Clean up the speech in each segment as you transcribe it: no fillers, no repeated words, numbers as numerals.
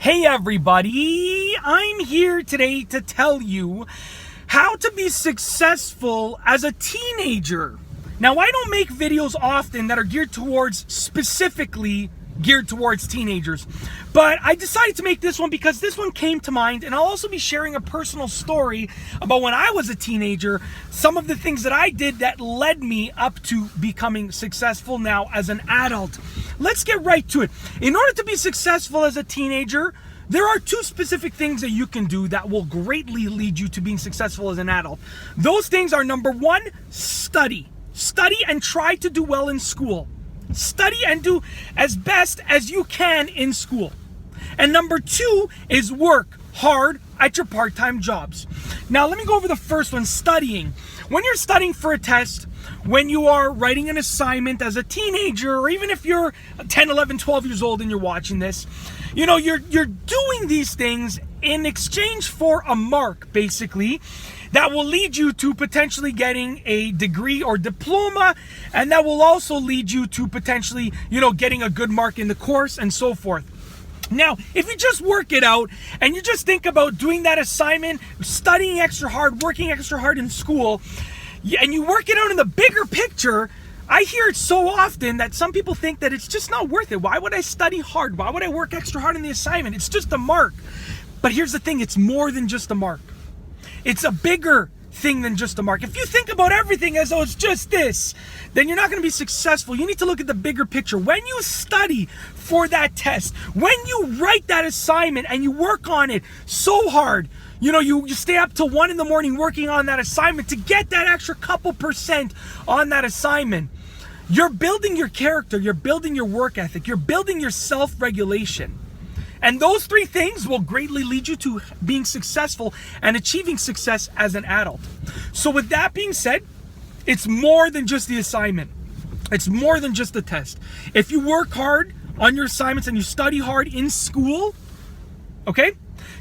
Hey everybody, I'm here today to tell you how to be successful as a teenager. Now, I don't make videos often that are specifically geared towards teenagers, but I decided to make this one because this one came to mind, and I'll also be sharing a personal story about when I was a teenager, some of the things that I did that led me up to becoming successful now as an adult. Let's get right to it. In order to be successful as a teenager, there are two specific things that you can do that will greatly lead you to being successful as an adult. Those things are, number one, study. Study and try to do well in school. Study and do as best as you can in school. And number two is work hard at your part-time jobs. Now, let me go over the first one, studying. When you're studying for a test, when you are writing an assignment as a teenager, or even if you're 10, 11, 12 years old and you're watching this, you're doing these things in exchange for a mark, basically, that will lead you to potentially getting a degree or diploma, and that will also lead you to potentially, getting a good mark in the course and so forth. Now, if you just work it out and you just think about doing that assignment, studying extra hard, working extra hard in school, and you work it out in the bigger picture, I hear it so often that some people think that it's just not worth it. Why would I study hard? Why would I work extra hard in the assignment? It's just a mark. But here's the thing, it's more than just a mark. It's a bigger thing than just a mark. If you think about everything as though it's just this, then you're not going to be successful. You need to look at the bigger picture. When you study for that test, when you write that assignment and you work on it so hard, you stay up till 1 a.m. working on that assignment to get that extra couple percent on that assignment. You're building your character, you're building your work ethic, you're building your self-regulation. And those three things will greatly lead you to being successful and achieving success as an adult. So with that being said, it's more than just the assignment. It's more than just the test. If you work hard on your assignments and you study hard in school, okay,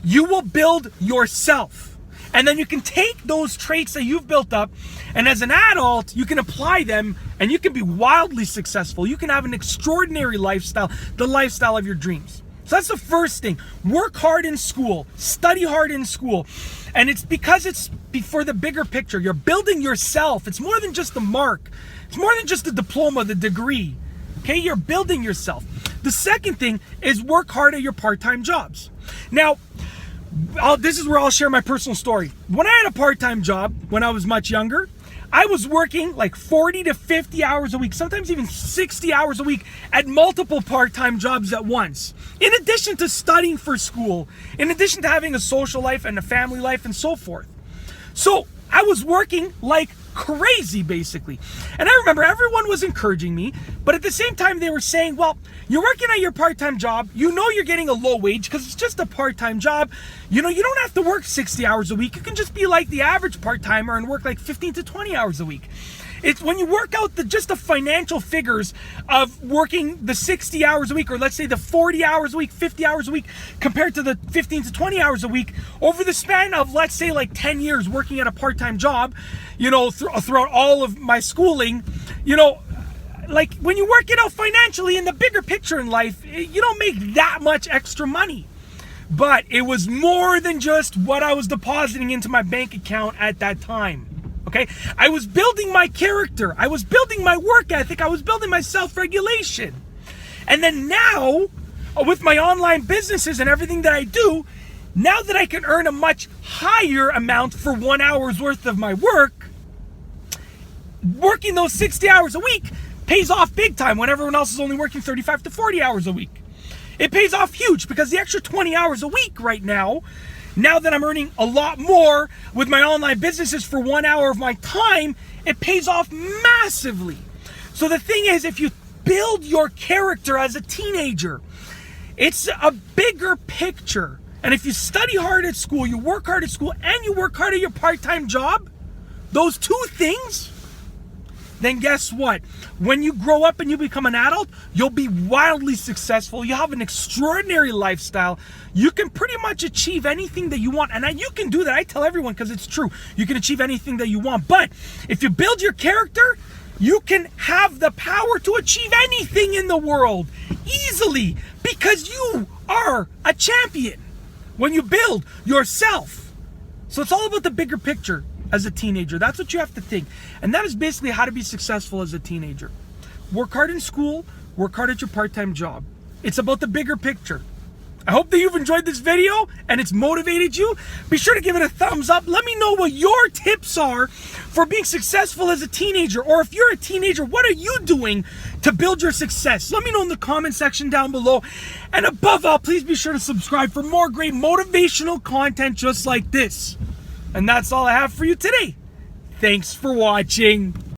you will build yourself. And then you can take those traits that you've built up, and as an adult, you can apply them and you can be wildly successful. You can have an extraordinary lifestyle, the lifestyle of your dreams. So that's the first thing. Work hard in school. Study hard in school. And it's because it's for the bigger picture. You're building yourself. It's more than just the mark. It's more than just the diploma, the degree. Okay? You're building yourself. The second thing is work hard at your part-time jobs. Now, this is where I'll share my personal story. When I had a part-time job when I was much younger, I was working like 40 to 50 hours a week, sometimes even 60 hours a week at multiple part-time jobs at once. In addition to studying for school, in addition to having a social life and a family life and so forth. So I was working like crazy, basically. And I remember everyone was encouraging me, but at the same time they were saying, well, you're working at your part-time job, you're getting a low wage because it's just a part-time job. You don't have to work 60 hours a week. You can just be like the average part-timer and work like 15 to 20 hours a week. It's when you work out just the financial figures of working the 60 hours a week, or let's say the 40 hours a week, 50 hours a week, compared to the 15 to 20 hours a week, over the span of, let's say, like 10 years working at a part-time job, throughout all of my schooling, like when you work it out financially in the bigger picture in life, you don't make that much extra money. But it was more than just what I was depositing into my bank account at that time. Okay, I was building my character. I was building my work ethic. I was building my self-regulation. And then now, with my online businesses and everything that I do, now that I can earn a much higher amount for 1 hour's worth of my work, working those 60 hours a week pays off big time when everyone else is only working 35 to 40 hours a week. It pays off huge because the extra 20 hours a week right now that I'm earning a lot more with my online businesses for 1 hour of my time, it pays off massively. So the thing is, if you build your character as a teenager, it's a bigger picture. And if you study hard at school, you work hard at school, and you work hard at your part-time job, those two things, then guess what? When you grow up and you become an adult, you'll be wildly successful. You have an extraordinary lifestyle. You can pretty much achieve anything that you want. And you can do that. I tell everyone because it's true. You can achieve anything that you want. But if you build your character, you can have the power to achieve anything in the world easily because you are a champion. When you build yourself. So it's all about the bigger picture as a teenager. That's what you have to think. And that is basically how to be successful as a teenager. Work hard in school, work hard at your part-time job. It's about the bigger picture. I hope that you've enjoyed this video and it's motivated you. Be sure to give it a thumbs up. Let me know what your tips are for being successful as a teenager. Or if you're a teenager, what are you doing to build your success? Let me know in the comment section down below. And above all, please be sure to subscribe for more great motivational content just like this. And that's all I have for you today. Thanks for watching.